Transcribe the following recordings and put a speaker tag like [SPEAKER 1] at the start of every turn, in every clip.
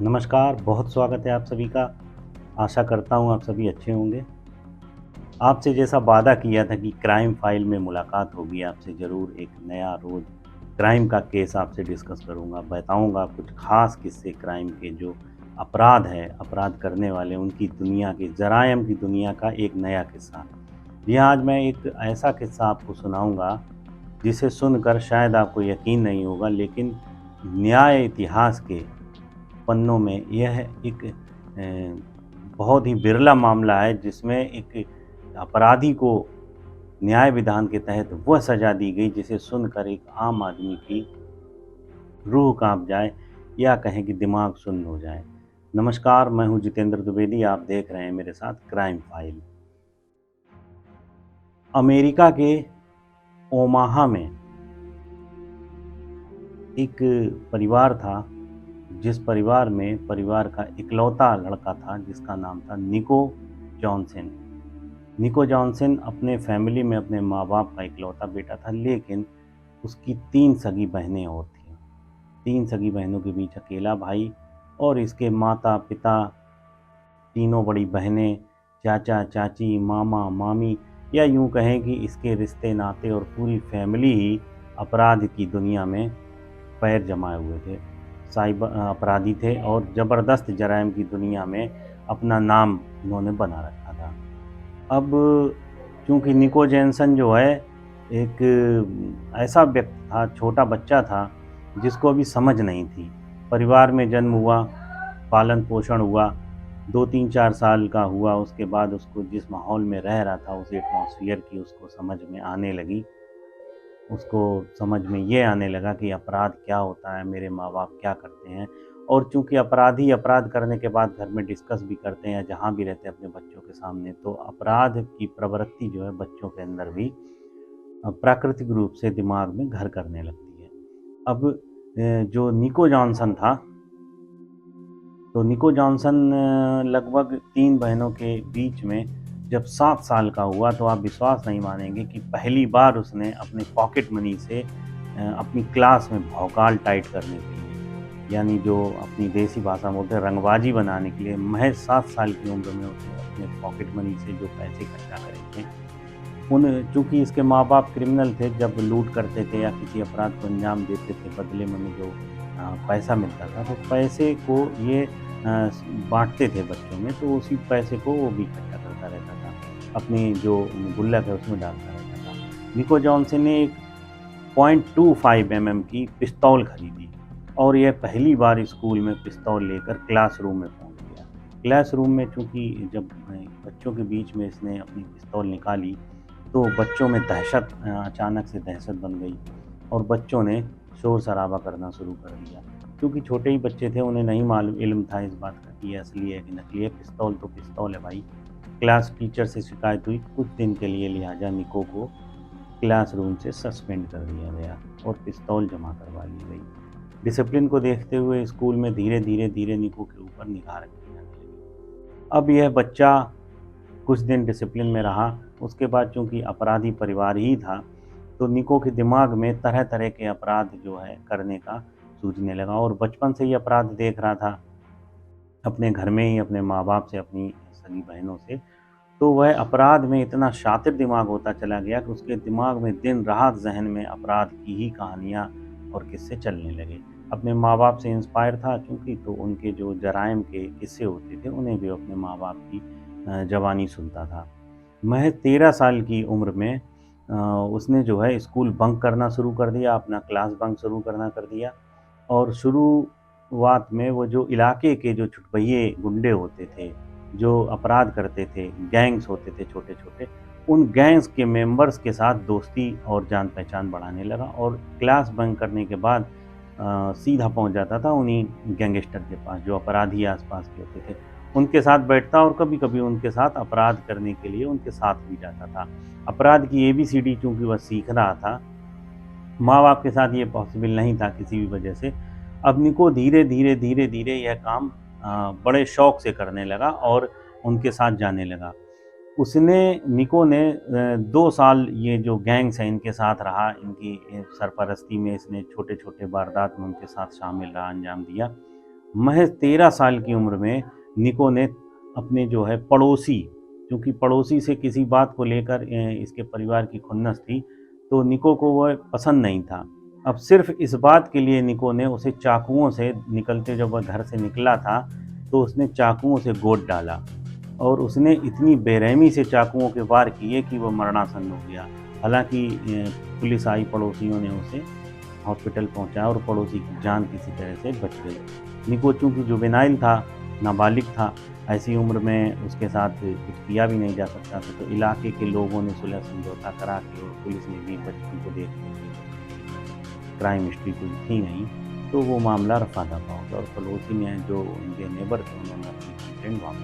[SPEAKER 1] नमस्कार, बहुत स्वागत है आप सभी का। आशा करता हूँ आप सभी अच्छे होंगे। आपसे जैसा वादा किया था कि क्राइम फाइल में मुलाकात होगी, आपसे ज़रूर एक नया रोज़ क्राइम का केस आपसे डिस्कस करूँगा, बताऊँगा कुछ ख़ास किस्से क्राइम के जो अपराध है, अपराध करने वाले उनकी दुनिया की जराइम की दुनिया का एक नया किस्सा। जी हाँ, आज मैं एक ऐसा किस्सा आपको सुनाऊँगा, जिसे सुनकर शायद आपको यकीन नहीं होगा, लेकिन न्याय इतिहास के पन्नों में यह एक बहुत ही बिरला मामला है जिसमें एक अपराधी को न्याय विधान के तहत वह सज़ा दी गई जिसे सुनकर एक आम आदमी की रूह काँप जाए या कहें कि दिमाग सुन्न हो जाए। नमस्कार, मैं हूँ जितेंद्र द्विवेदी, आप देख रहे हैं मेरे साथ क्राइम फाइल। अमेरिका के ओमाहा में एक परिवार था, जिस परिवार में परिवार का इकलौता लड़का था जिसका नाम था निको जॉनसन। निको जॉनसन अपने फैमिली में अपने माँ-बाप का इकलौता बेटा था, लेकिन उसकी 3 सगी बहनें और थीं। 3 सगी बहनों के बीच अकेला भाई और इसके माता-पिता, तीनों बड़ी बहनें, चाचा-चाची, मामा-मामी या यूँ कहें कि इसके रिश्ते-नाते और पूरी फैमिली ही अपराध की दुनिया में पैर जमाए हुए थे। अपराधी थे और ज़बरदस्त जराइम की दुनिया में अपना नाम इन्होंने बना रखा था। अब चूँकि निको जैनसन जो है एक ऐसा व्यक्ति था, छोटा बच्चा था, जिसको अभी समझ नहीं थी। परिवार में जन्म हुआ, पालन-पोषण हुआ, 2, 3, 4 साल का हुआ, उसके बाद उसको जिस माहौल में रह रहा था, उस एटमॉस्फियर की उसको समझ में आने लगी। उसको समझ में ये आने लगा कि अपराध क्या होता है, मेरे माँ-बाप क्या करते हैं। और चूँकि अपराधी अपराध करने के बाद घर में डिस्कस भी करते हैं, जहाँ भी रहते हैं अपने बच्चों के सामने, तो अपराध की प्रवृत्ति जो है बच्चों के अंदर भी प्राकृतिक रूप से दिमाग में घर करने लगती है। अब जो निको जॉनसन था, तो निको जॉनसन लगभग 3 बहनों के बीच में जब 7 साल का हुआ, तो आप विश्वास नहीं मानेंगे कि पहली बार उसने अपने पॉकेट मनी से अपनी क्लास में भौकाल टाइट करने के लिए, यानी जो अपनी देसी भाषा में बोलते हैं रंगबाजी बनाने के लिए, महज़ 7 साल की उम्र में उसने अपने पॉकेट मनी से जो पैसे इकट्ठा करे थे, चूँकि इसके माँ-बाप क्रिमिनल थे, जब लूट करते थे या किसी अपराध को अंजाम देते थे, बदले में उन्हें जो पैसा मिलता था, तो पैसे को ये बाँटते थे बच्चों में, तो उसी पैसे को वो भी इकट्ठा करता रहता था। अपनी जो गुल्लक है उसमें डालता रहता था। निको जॉनसन ने एक .25 एमएम की पिस्तौल खरीदी और यह पहली बार स्कूल में पिस्तौल लेकर क्लासरूम में पहुँच गया। क्लासरूम में चूँकि जब बच्चों के बीच में इसने अपनी पिस्तौल निकाली, तो बच्चों में दहशत अचानक से दहशत बन गई और बच्चों ने शोर-शराबा करना शुरू कर दिया। क्योंकि छोटे ही बच्चे थे, उन्हें नहीं मालूम इल्म था इस बात का कि ये असली है कि नकली है, पिस्तौल तो पिस्तौल है भाई। क्लास टीचर से शिकायत हुई, कुछ दिन के लिए लिहाजा निको को क्लासरूम से सस्पेंड कर दिया गया और पिस्तौल जमा करवा ली गई। डिसिप्लिन को देखते हुए स्कूल में धीरे-धीरे निको के ऊपर निगाह रखी जाने लगी। अब यह बच्चा कुछ दिन डिसिप्लिन में रहा, उसके बाद चूँकि अपराधी परिवार ही था, तो निको के दिमाग में तरह-तरह के अपराध जो है करने का सूझने लगा और बचपन से ही अपराध देख रहा था, अपने घर में ही अपने माँ-बाप से, अपनी सगी बहनों से। तो वह अपराध में इतना शातिर दिमाग होता चला गया कि उसके दिमाग में दिन-रात ज़हन में अपराध की ही कहानियाँ और किस्से चलने लगे। अपने माँ-बाप से इंस्पायर था चूँकि, तो उनके जो जराइम के किस्से होते थे, उन्हें भी अपने माँ-बाप की ज़बानी सुनता था। महज़ 13 साल की उम्र में उसने जो है स्कूल बंक करना शुरू कर दिया, अपना क्लास बंक शुरू करना कर दिया और शुरुआत में वो जो इलाके के जो चुटभइये गुंडे होते थे, जो अपराध करते थे, गैंग्स होते थे छोटे-छोटे, उन गैंग्स के मेंबर्स के साथ दोस्ती और जान-पहचान बढ़ाने लगा और क्लास बंक करने के बाद सीधा पहुँच जाता था उन्हीं गैंगस्टर के पास, जो अपराधी आस-पास के होते थे। उनके साथ बैठता और कभी-कभी उनके साथ अपराध करने के लिए उनके साथ भी जाता था। अपराध की एबीसीडी चूँकि वह सीख रहा था, माँ-बाप के साथ ये पॉसिबल नहीं था किसी भी वजह से। अब निको धीरे-धीरे यह काम बड़े शौक से करने लगा और उनके साथ जाने लगा। निको ने 2 साल ये जो गैंग्स हैं इनके साथ रहा, इनकी सरपरस्ती में इसने छोटे-छोटे वारदात में उनके साथ शामिल रहा, अंजाम दिया महज 13 साल की उम्र में निको ने अपने जो है पड़ोसी, क्योंकि पड़ोसी से किसी बात को लेकर इसके परिवार की खुन्नस थी, तो निको को वह पसंद नहीं था। अब सिर्फ इस बात के लिए निको ने उसे चाकुओं से, निकलते जब वह घर से निकला था, तो उसने चाकुओं से गोद डाला और उसने इतनी बेरहमी से चाकुओं के वार किए कि वह मरणासन्न हो गया। हालाँकि पुलिस आई, पड़ोसियों ने उसे हॉस्पिटल पहुँचाया और पड़ोसी की जान किसी तरह से बच गई। निको चूँकि जुवेनाइल था, नाबालिग था, ऐसी उम्र में उसके साथ कुछ किया भी नहीं जा सकता था, तो इलाके के लोगों ने सुलह समझौता करा के, और पुलिस ने भी बच्चों को देखते हुए क्राइम हिस्ट्री कोई थी नहीं, तो वो मामला रफा-दफा हो गया और पड़ोसी ने, जो उनके नेबर थे, उन्होंने अपनी कंप्लेंट वापस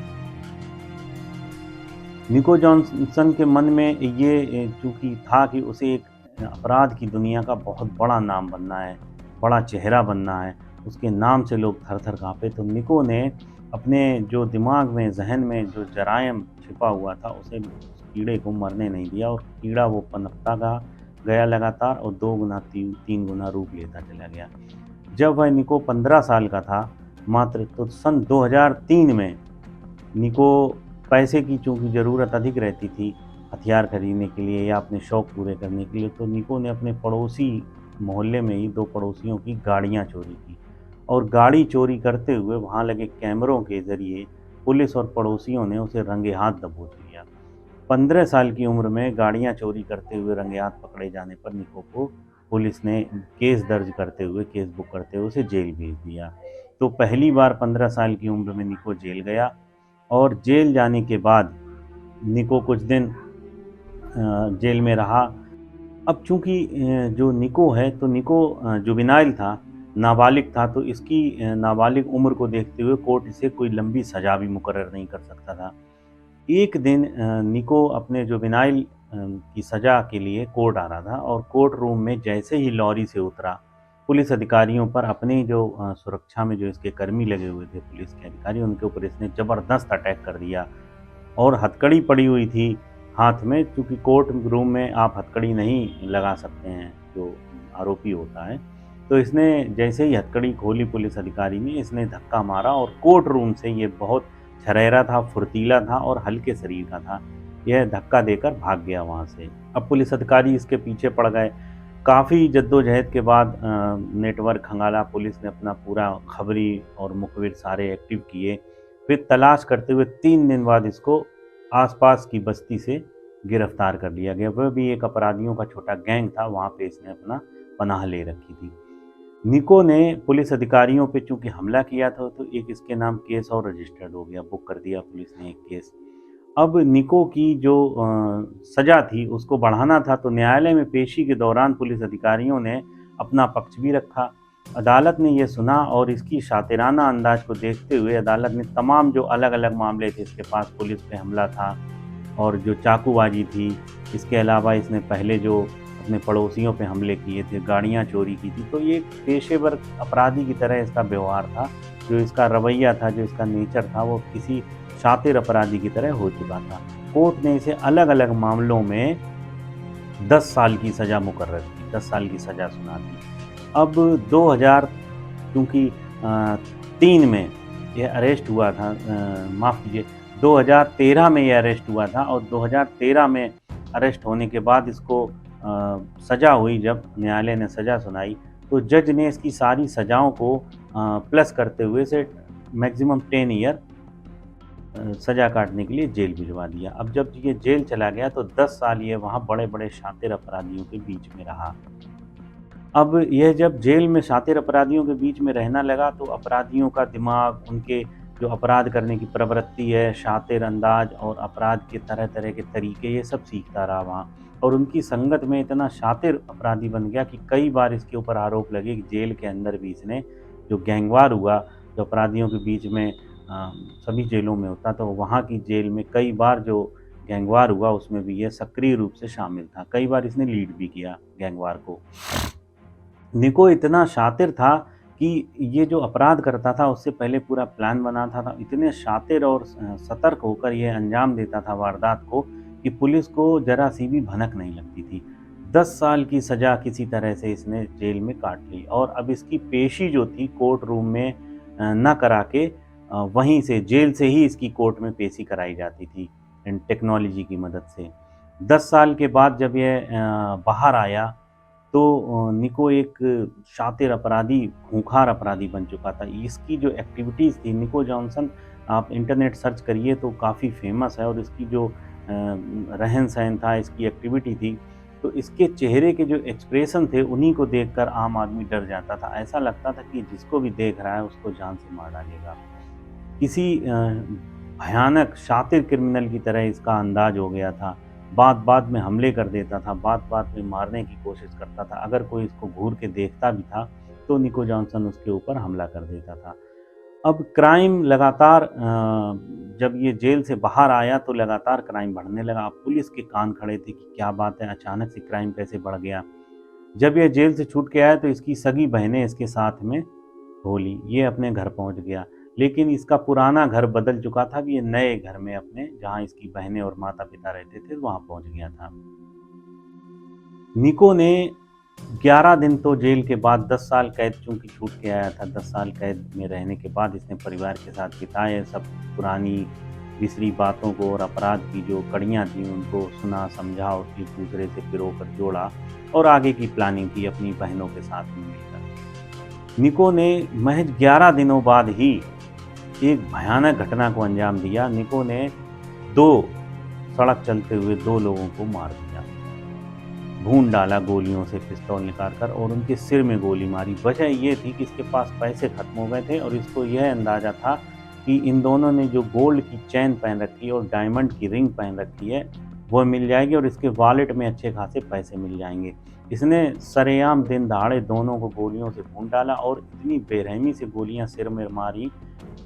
[SPEAKER 1] ली। निको जॉनसन के मन में ये चूँकि था कि उसे एक अपराध की दुनिया का बहुत बड़ा नाम बनना है, बड़ा चेहरा बनना है, उसके नाम से लोग थर-थर काँपे, तो निको ने अपने जो दिमाग में, ज़हन में जो जराइम छिपा हुआ था, उसे, उस कीड़े को मरने नहीं दिया और कीड़ा वो पनपता गया लगातार और 2 गुना 3 गुना रूप लेता चला गया। जब वह निको 15 साल का था मात्र, तो सन 2003 में निको, पैसे की चूँकि ज़रूरत अधिक रहती थी, हथियार खरीदने के लिए या अपने शौक पूरे करने के लिए, तो निको ने अपने पड़ोसी मोहल्ले में ही 2 पड़ोसियों की गाड़ियाँ चोरी की और गाड़ी चोरी करते हुए वहाँ लगे कैमरों के ज़रिए पुलिस और पड़ोसियों ने उसे रंगे हाथ दबोच लिया। 15 साल की उम्र में गाड़ियाँ चोरी करते हुए रंगे हाथ पकड़े जाने पर निको को पुलिस ने केस दर्ज करते हुए, केस बुक करते हुए उसे जेल भेज दिया। तो पहली बार 15 साल की उम्र में निको जेल गया और जेल जाने के बाद निको कुछ दिन जेल में रहा। अब चूँकि जो निको है, तो निको जुवेनाइल था, नाबालिग था, तो इसकी नाबालिग उम्र को देखते हुए कोर्ट इसे कोई लंबी सज़ा भी मुकर्रर नहीं कर सकता था। एक दिन निको अपने जुवेनाइल की सज़ा के लिए कोर्ट आ रहा था और कोर्ट रूम में जैसे ही लॉरी से उतरा, पुलिस अधिकारियों पर, अपने जो सुरक्षा में जो इसके कर्मी लगे हुए थे, पुलिस के अधिकारी, उनके ऊपर इसने ज़बरदस्त अटैक कर दिया और हथकड़ी पड़ी हुई थी हाथ में, क्योंकि कोर्ट रूम में आप हथकड़ी नहीं लगा सकते हैं, जो आरोपी होता है। तो इसने जैसे ही हथकड़ी खोली पुलिस अधिकारी ने, इसने धक्का मारा और कोर्ट रूम से, ये बहुत छरैरा था, फुर्तीला था और हल्के शरीर का था, यह धक्का देकर भाग गया वहाँ से। अब पुलिस अधिकारी इसके पीछे पड़ गए। काफ़ी जद्दोजहद के बाद नेटवर्क खंगाला, पुलिस ने अपना पूरा खबरी और मुखबिर सारे एक्टिव किए। फिर तलाश करते हुए 3 दिन बाद इसको आसपास की बस्ती से गिरफ्तार कर लिया गया। वह भी एक अपराधियों का छोटा गैंग था, वहाँ पे इसने अपना पनाह ले रखी थी। निको ने पुलिस अधिकारियों पे चूँकि हमला किया था, तो एक इसके नाम केस और रजिस्टर्ड हो गया, बुक कर दिया पुलिस ने एक केस। अब निको की जो सज़ा थी उसको बढ़ाना था, तो न्यायालय में पेशी के दौरान पुलिस अधिकारियों ने अपना पक्ष भी रखा। अदालत ने ये सुना और इसकी शातिराना अंदाज को देखते हुए अदालत ने तमाम जो अलग-अलग मामले थे इसके पास, पुलिस पे हमला था और जो चाकूबाजी थी, इसके अलावा इसने पहले जो अपने पड़ोसियों पे हमले किए थे, गाड़ियाँ चोरी की थी, तो ये एक पेशेवर अपराधी की तरह इसका व्यवहार था। जो इसका रवैया था, जो इसका नेचर था, वो किसी शातिर अपराधी की तरह हो चुका था। कोर्ट ने इसे अलग-अलग मामलों में 10 साल की सज़ा मुकर्रर की, 10 साल की सज़ा सुना दी। अब 2000, क्योंकि 3 में ये अरेस्ट हुआ था, माफ़ कीजिए, 2013 में ये अरेस्ट हुआ था और 2013 में अरेस्ट होने के बाद इसको सज़ा हुई, जब न्यायालय ने सज़ा सुनाई, तो जज ने इसकी सारी सज़ाओं को प्लस करते हुए इसे मैक्सिमम 10 ईयर सज़ा काटने के लिए जेल भिजवा दिया। अब जब ये जेल चला गया, तो 10 साल ये वहाँ बड़े-बड़े शातिर अपराधियों के बीच में रहा। अब यह जब जेल में शातिर अपराधियों के बीच में रहना लगा, तो अपराधियों का दिमाग, उनके जो अपराध करने की प्रवृत्ति है, शातिर अंदाज और अपराध के तरह-तरह के तरीके, ये सब सीखता रहा वहाँ। और उनकी संगत में इतना शातिर अपराधी बन गया कि कई बार इसके ऊपर आरोप लगे कि जेल के अंदर भी इसने, जो गैंगवार हुआ, जो अपराधियों के बीच में सभी जेलों में होता, तो वहाँ की जेल में कई बार जो गैंगवार हुआ, उसमें भी ये सक्रिय रूप से शामिल था। कई बार इसने लीड भी किया गैंगवार को। निको इतना शातिर था कि ये जो अपराध करता था, उससे पहले पूरा प्लान बनाता था। इतने शातिर और सतर्क होकर ये अंजाम देता था वारदात को कि पुलिस को ज़रा-सी भी भनक नहीं लगती थी। 10 साल की सज़ा किसी तरह से इसने जेल में काट ली और अब इसकी पेशी जो थी कोर्ट रूम में, न करा के वहीं से जेल से ही इसकी कोर्ट में पेशी कराई जाती थी टेक्नोलॉजी की मदद से। 10 साल के बाद जब ये बाहर आया तो निको एक शातिर अपराधी, खूंखार अपराधी बन चुका था। इसकी जो एक्टिविटीज़ थी, निको जॉनसन, आप इंटरनेट सर्च करिए तो काफ़ी फ़ेमस है, और इसकी जो रहन-सहन था, इसकी एक्टिविटी थी, तो इसके चेहरे के जो एक्सप्रेशन थे, उन्हीं को देखकर आम आदमी डर जाता था। ऐसा लगता था कि जिसको भी देख रहा है, उसको जान से मार डालेगा। किसी भयानक शातिर क्रिमिनल की तरह इसका अंदाज़ हो गया था। बात-बात में हमले कर देता था, बात-बात में मारने की कोशिश करता था। अगर कोई इसको घूर के देखता भी था, तो निको जॉनसन उसके ऊपर हमला कर देता था। अब क्राइम लगातार जब ये जेल से बाहर आया तो लगातार क्राइम बढ़ने लगा। अब पुलिस के कान खड़े थे कि क्या बात है, अचानक से क्राइम कैसे बढ़ गया। जब ये जेल से छूट के आया तो इसकी सगी बहनें इसके साथ में होली, ये अपने घर पहुंच गया। लेकिन इसका पुराना घर बदल चुका था, कि ये नए घर में अपने, जहाँ इसकी बहनें और माता-पिता रहते थे, वहाँ पहुंच गया था। निको ने 11 दिन तो जेल के बाद 10 साल कैद चूँकि छूट के आया था, 10 साल कैद में रहने के बाद इसने परिवार के साथ बिताए। सब पुरानी बिसरी बातों को और अपराध की जो कड़ियाँ थीं, उनको सुना, समझा और एक-दूसरे से पिरोकर जोड़ा, और आगे की प्लानिंग की अपनी बहनों के साथ में मिलकर। निको ने महज 11 दिनों बाद ही एक भयानक घटना को अंजाम दिया। निको ने 2 सड़क चलते हुए 2 लोगों को मार दिया। भून डाला गोलियों से पिस्तौल निकाल कर, और उनके सिर में गोली मारी। वजह ये थी कि इसके पास पैसे खत्म हो गए थे, और इसको यह अंदाज़ा था कि इन दोनों ने जो गोल्ड की चैन पहन रखी है और डायमंड की रिंग पहन रखी है, वो मिल जाएगी, और इसके वॉलेट में अच्छे खासे पैसे मिल जाएंगे। इसने सरेआम दिन दहाड़े दोनों को गोलियों से भून डाला, और इतनी बेरहमी से गोलियां सिर में मारी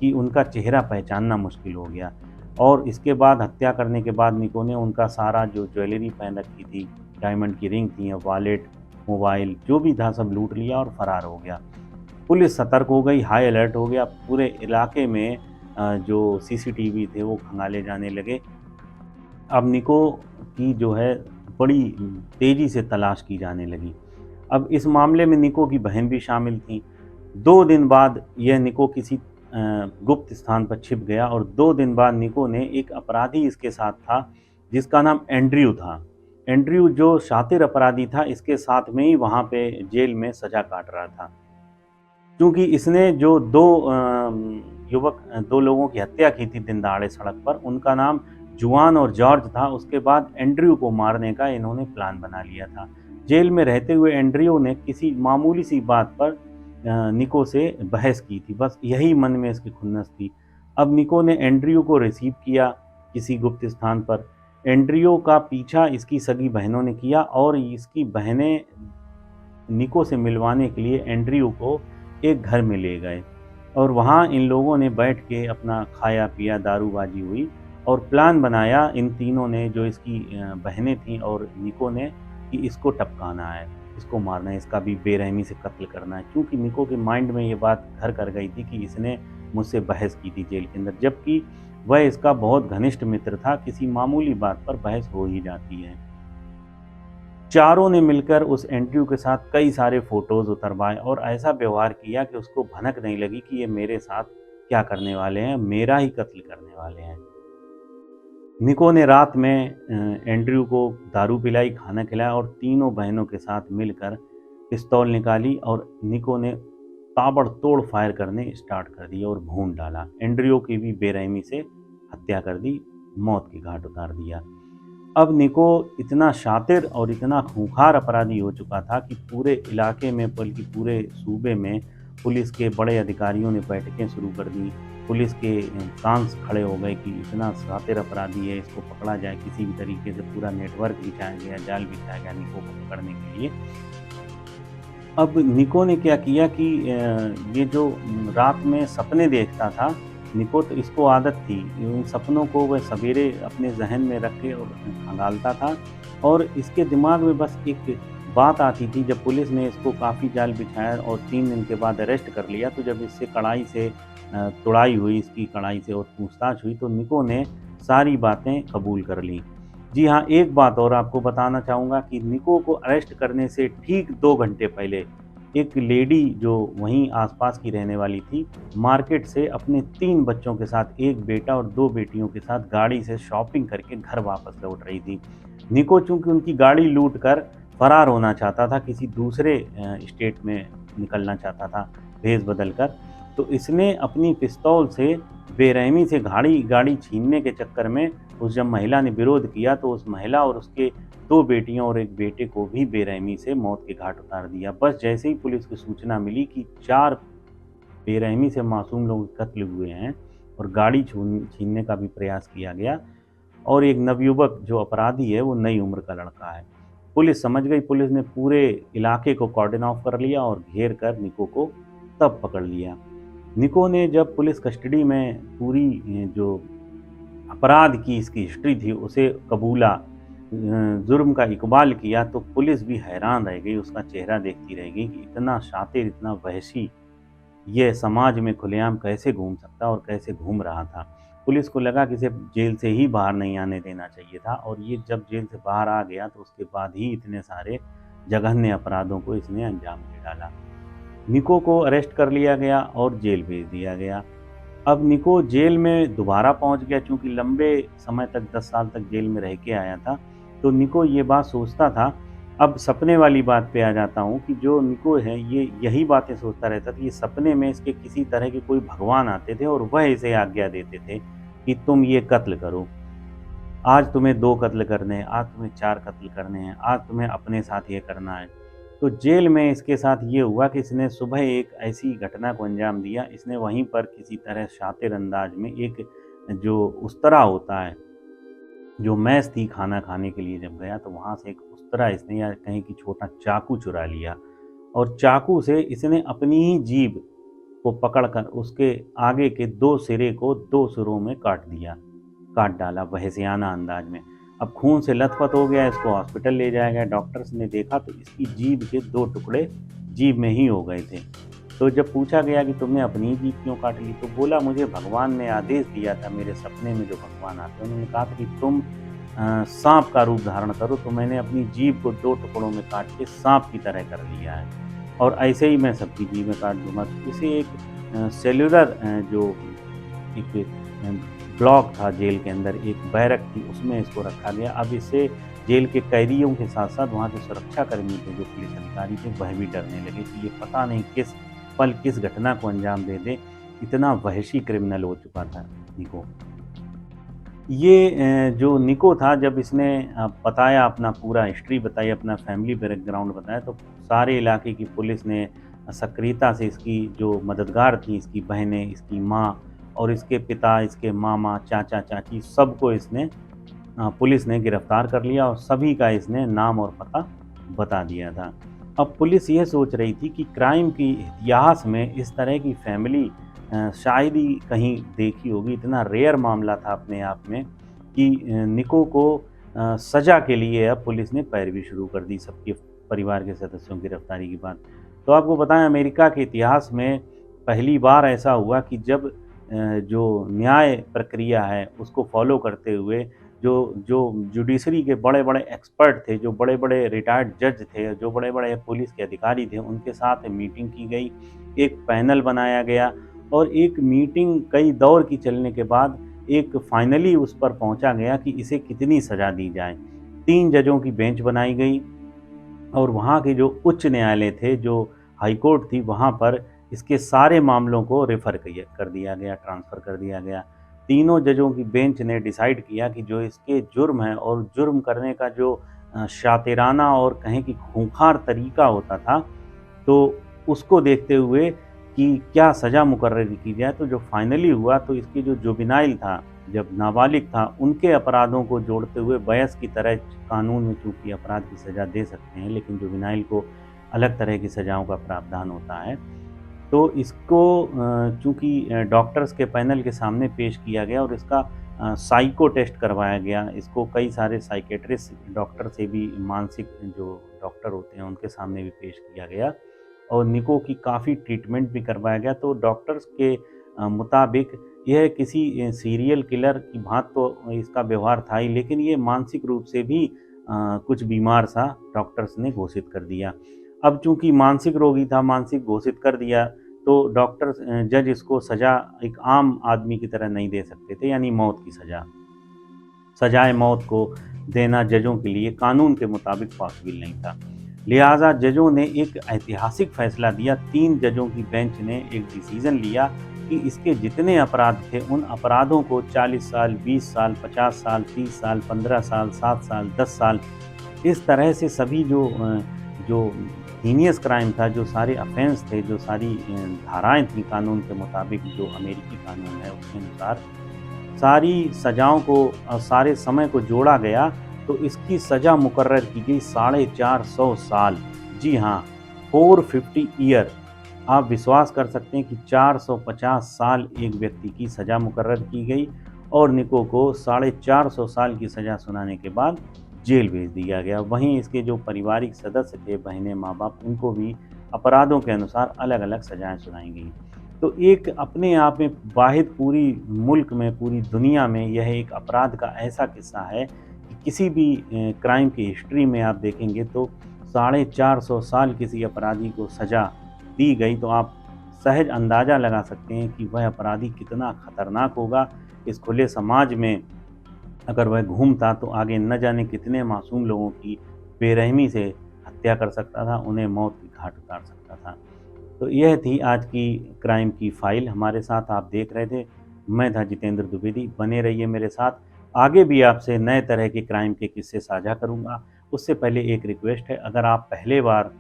[SPEAKER 1] कि उनका चेहरा पहचानना मुश्किल हो गया। और इसके बाद, हत्या करने के बाद, निको ने उनका सारा जो ज्वेलरी पहन रखी थी, डायमंड की रिंग थी, वॉलेट, मोबाइल, जो भी था सब लूट लिया और फरार हो गया। पुलिस सतर्क हो गई, हाई अलर्ट हो गया। पूरे इलाके में जो सीसीटीवी थे वो खंगाले जाने लगे। अब निको की जो है बड़ी तेज़ी से तलाश की जाने लगी। अब इस मामले में निको की बहन भी शामिल थी। 2 दिन बाद यह निको किसी गुप्त स्थान पर छिप गया, और 2 दिन बाद निको ने, एक अपराधी इसके साथ था जिसका नाम एंड्रयू था। एंड्रयू जो शातिर अपराधी था, इसके साथ में ही वहाँ पे जेल में सज़ा काट रहा था। क्योंकि इसने जो 2 लोगों की हत्या की थी दिन दहाड़े सड़क पर, उनका नाम जुआन और जॉर्ज था। उसके बाद एंड्रयू को मारने का इन्होंने प्लान बना लिया था। जेल में रहते हुए एंड्रयू ने किसी मामूली सी बात पर निको से बहस की थी, बस यही मन में इसकी खुन्नस थी। अब निको ने एंड्रयू को रिसीव किया किसी गुप्त स्थान पर। एंड्रयू का पीछा इसकी सगी बहनों ने किया, और इसकी बहनें निको से मिलवाने के लिए एंड्रयू को एक घर में ले गए, और वहाँ इन लोगों ने बैठ के अपना खाया पिया, दारूबाजी हुई, और प्लान बनाया इन तीनों ने, जो इसकी बहनें थीं और निको ने, कि इसको टपकाना है, इसको मारना है, इसका भी बेरहमी से कत्ल करना है। क्योंकि निको के माइंड में ये बात घर कर गई थी कि इसने मुझसे बहस की थी जेल के अंदर, जबकि वह इसका बहुत घनिष्ठ मित्र था। किसी मामूली बात पर बहस हो ही जाती है। चारों ने मिलकर उस एंड्रयू के साथ कई सारे फ़ोटोज़ उतरवाए, और ऐसा व्यवहार किया कि उसको भनक नहीं लगी कि ये मेरे साथ क्या करने वाले हैं, मेरा ही कत्ल करने वाले हैं। निको ने रात में एंड्रयू को दारू पिलाई, खाना खिलाया, और तीनों बहनों के साथ मिलकर पिस्तौल निकाली, और निको ने ताबड़तोड़ फायर करने स्टार्ट कर दिए और भून डाला। एंड्रयू की भी बेरहमी से हत्या कर दी, मौत के घाट उतार दिया। अब निको इतना शातिर और इतना खूंखार अपराधी हो चुका था कि पूरे इलाके में, बल्कि पूरे सूबे में, पुलिस के बड़े अधिकारियों ने बैठकें शुरू कर दी। पुलिस के कान खड़े हो गए कि इतना शातिर अपराधी है, इसको पकड़ा जाए। किसी भी तरीके से पूरा नेटवर्क बिछाया गया, जाल बिछाया गया निको को पकड़ने के लिए। अब निको ने क्या किया कि ये जो रात में सपने देखता था निको, तो इसको आदत थी, इन सपनों को वह सवेरे अपने जहन में रख के और खंगालता था, और इसके दिमाग में बस एक बात आती थी। जब पुलिस ने इसको काफ़ी जाल बिछाया और 3 दिन के बाद अरेस्ट कर लिया, तो जब इससे कड़ाई से तुड़ाई हुई, इसकी कड़ाई से और पूछताछ हुई, तो निको ने सारी बातें कबूल कर ली। जी हाँ, एक बात और आपको बताना चाहूँगा कि निको को अरेस्ट करने से ठीक 2 घंटे पहले एक लेडी जो वहीं आसपास की रहने वाली थी, मार्केट से अपने 3 बच्चों के साथ, 1 बेटा और 2 बेटियों के साथ गाड़ी से शॉपिंग करके घर वापस लौट रही थी। निको चूँकि उनकी गाड़ी लूट कर फरार होना चाहता था, किसी दूसरे स्टेट में निकलना चाहता था भेस बदल कर, तो इसने अपनी पिस्तौल से बेरहमी से गाड़ी छीनने के चक्कर में उस जब महिला ने विरोध किया तो उस महिला और उसके 2 बेटियों और 1 बेटे को भी बेरहमी से मौत के घाट उतार दिया। बस जैसे ही पुलिस को सूचना मिली कि 4 बेरहमी से मासूम लोग कत्ल हुए हैं और गाड़ी छीनने का भी प्रयास किया गया और एक नवयुवक जो अपराधी है वो नई उम्र का लड़का है। पुलिस समझ गई, पुलिस ने पूरे इलाके को कॉर्डन ऑफ कर लिया और घेर कर निको को तब पकड़ लिया। निको ने जब पुलिस कस्टडी में पूरी जो अपराध की इसकी हिस्ट्री थी उसे कबूला, जुर्म का इकबाल किया, तो पुलिस भी हैरान रह गई, उसका चेहरा देखती रह गई कि इतना शातिर, इतना वहशी ये समाज में खुलेआम कैसे घूम सकता और कैसे घूम रहा था। पुलिस को लगा कि इसे जेल से ही बाहर नहीं आने देना चाहिए था और ये जब जेल से बाहर आ गया तो उसके बाद ही इतने सारे जघन्य अपराधों को इसने अंजाम दे डाला। निको को अरेस्ट कर लिया गया और जेल भेज दिया गया। अब निको जेल में दोबारा पहुंच गया, चूँकि लंबे समय तक 10 साल तक जेल में रह के आया था, तो निको ये बात सोचता था। अब सपने वाली बात पे आ जाता हूँ कि जो निको है ये यही बातें सोचता रहता था। ये सपने में इसके किसी तरह के कोई भगवान आते थे और वह इसे आज्ञा देते थे कि तुम ये कत्ल करो। आज तुम्हें 2 कत्ल करने हैं, आज तुम्हें 4 कत्ल करने हैं, आज तुम्हें अपने साथ ये करना है। तो जेल में इसके साथ ये हुआ कि इसने सुबह एक ऐसी घटना को अंजाम दिया। इसने वहीं पर किसी तरह शातिर अंदाज में एक जो उस्तरा होता है, जो मेस थी खाना खाने के लिए जब गया तो वहाँ से एक उस्तरा इसने या कहें कि छोटा चाकू चुरा लिया और चाकू से इसने अपनी ही जीभ को पकड़कर उसके आगे के 2 सिरे को 2 सिरों में काट डाला वहशियाना अंदाज में। अब खून से लथपथ हो गया, इसको हॉस्पिटल ले जाया गया। डॉक्टर्स ने देखा तो इसकी जीभ के 2 टुकड़े जीभ में ही हो गए थे। तो जब पूछा गया कि तुमने अपनी जीभ क्यों काट ली, तो बोला मुझे भगवान ने आदेश दिया था, मेरे सपने में जो भगवान आते हैं उन्होंने कहा था कि तुम सांप का रूप धारण करो, तो मैंने अपनी जीभ को 2 टुकड़ों में काट के सांप की तरह कर लिया है और ऐसे ही मैं सबकी जीभें काट दूँगा। तो इसे एक सेल्युलर जो एक ब्लॉक था जेल के अंदर, एक बैरक थी, उसमें इसको रखा गया। अब इसे जेल के कैदियों के साथ-साथ वहाँ के सुरक्षाकर्मी थे, जो पुलिस अधिकारी थे, वह भी डरने लगे कि ये पता नहीं किस पल किस घटना को अंजाम दे दे। इतना वहशी क्रिमिनल हो चुका था निको। ये जो निको था जब इसने बताया, अपना पूरा हिस्ट्री बताई, अपना फैमिली बैकग्राउंड बताया, तो सारे इलाके की पुलिस ने सक्रियता से इसकी जो मददगार थी, इसकी बहनें, इसकी माँ और इसके पिता, इसके मामा, चाचा-चाची सबको इसने पुलिस ने गिरफ्तार कर लिया और सभी का इसने नाम और पता बता दिया था। अब पुलिस ये सोच रही थी कि क्राइम की इतिहास में इस तरह की फैमिली शायद ही कहीं देखी होगी। इतना रेयर मामला था अपने आप में कि निको को सज़ा के लिए अब पुलिस ने पैरवी शुरू कर दी सबके परिवार के सदस्यों की गिरफ्तारी के बाद। तो आपको बताएं, अमेरिका के इतिहास में पहली बार ऐसा हुआ कि जब जो न्याय प्रक्रिया है उसको फॉलो करते हुए जो जो जुडिशरी के बड़े-बड़े एक्सपर्ट थे, जो बड़े-बड़े रिटायर्ड जज थे, जो बड़े-बड़े पुलिस के अधिकारी थे, उनके साथ मीटिंग की गई, एक पैनल बनाया गया और एक मीटिंग कई दौर की चलने के बाद एक फाइनली उस पर पहुंचा गया कि इसे कितनी सज़ा दी जाए। 3 जजों की बेंच बनाई गई और वहाँ के जो उच्च न्यायालय थे, जो हाई कोर्ट थी, वहाँ पर इसके सारे मामलों को रेफ़र कर दिया गया, ट्रांसफ़र कर दिया गया। तीनों जजों की बेंच ने डिसाइड किया कि जो इसके जुर्म है और जुर्म करने का जो शातिराना और कहें कि खूंखार तरीका होता था, तो उसको देखते हुए कि क्या सज़ा मुकर्रर की जाए, तो जो फाइनली हुआ तो इसकी जो जुवेनाइल था, जब नाबालिग था, उनके अपराधों को जोड़ते हुए वयस्क की तरह कानून में चूँकि अपराध की सज़ा दे सकते हैं, लेकिन जुवेनाइल को अलग तरह की सज़ाओं का प्रावधान होता है। तो इसको चूँकि डॉक्टर्स के पैनल के सामने पेश किया गया और इसका साइको टेस्ट करवाया गया। इसको कई सारे साइकियाट्रिस्ट डॉक्टर से भी, मानसिक जो डॉक्टर होते हैं उनके सामने भी पेश किया गया और निको की काफ़ी ट्रीटमेंट भी करवाया गया। तो डॉक्टर्स के मुताबिक यह किसी सीरियल किलर की भांति तो इसका व्यवहार था ही, लेकिन ये मानसिक रूप से भी कुछ बीमार सा डॉक्टर्स ने घोषित कर दिया। अब चूंकि मानसिक रोगी था, मानसिक घोषित कर दिया, तो डॉक्टर जज इसको सज़ा एक आम आदमी की तरह नहीं दे सकते थे, यानी मौत की सज़ा। सजाए मौत को देना जजों के लिए कानून के मुताबिक पॉसिबल नहीं था। लिहाजा जजों ने एक ऐतिहासिक फैसला दिया। 3 जजों की बेंच ने एक डिसीजन लिया कि इसके जितने अपराध थे उन अपराधों को 40 साल, 20 साल, 50 साल, 30 साल, 15 साल, 7 साल, 10 साल, इस तरह से सभी जो हीनियस क्राइम था, जो सारे ऑफेंस थे, जो सारी धाराएं थी कानून के मुताबिक, जो अमेरिकी कानून है उसके अनुसार सारी सज़ाओं को सारे समय को जोड़ा गया, तो इसकी सज़ा मुकर्रर की गई 450 साल। जी हाँ, 450 ईयर। आप विश्वास कर सकते हैं कि 450 साल एक व्यक्ति की सज़ा मुकर्रर की गई और निको को 450 साल की सज़ा सुनाने के बाद जेल भेज दिया गया। वहीं इसके जो पारिवारिक सदस्य थे, बहनें, माँ बाप, उनको भी अपराधों के अनुसार अलग अलग सज़ाएँ सुनाई गई। तो एक अपने आप में वाहिद पूरी मुल्क में, पूरी दुनिया में यह एक अपराध का ऐसा किस्सा है कि किसी भी क्राइम की हिस्ट्री में आप देखेंगे तो 450 साल किसी अपराधी को सज़ा दी गई, तो आप सहज अंदाज़ा लगा सकते हैं कि वह अपराधी कितना ख़तरनाक होगा। इस खुले समाज में अगर वह घूमता तो आगे न जाने कितने मासूम लोगों की बेरहमी से हत्या कर सकता था, उन्हें मौत की घाट उतार सकता था। तो यह थी आज की क्राइम की फाइल। हमारे साथ आप देख रहे थे, मैं था जितेंद्र द्विवेदी। बने रहिए मेरे साथ, आगे भी आपसे नए तरह के क्राइम के किस्से साझा करूंगा। उससे पहले एक रिक्वेस्ट है, अगर आप पहले बार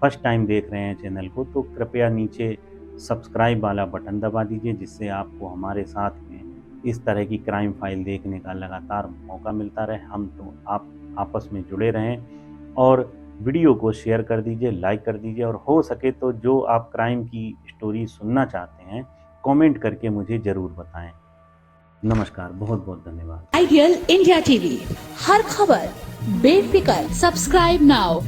[SPEAKER 1] फर्स्ट टाइम देख रहे हैं चैनल को तो कृपया नीचे सब्सक्राइब वाला बटन दबा दीजिए, जिससे आपको हमारे साथ में इस तरह की क्राइम फाइल देखने का लगातार मौका मिलता रहे। हम तो आप आपस में जुड़े रहें और वीडियो को शेयर कर दीजिए, लाइक कर दीजिए, और हो सके तो जो आप क्राइम की स्टोरी सुनना चाहते हैं कमेंट करके मुझे ज़रूर बताएं। नमस्कार, बहुत बहुत धन्यवाद।
[SPEAKER 2] आइडियल इंडिया टीवी, हर खबर बेफिक्र। Subscribe now.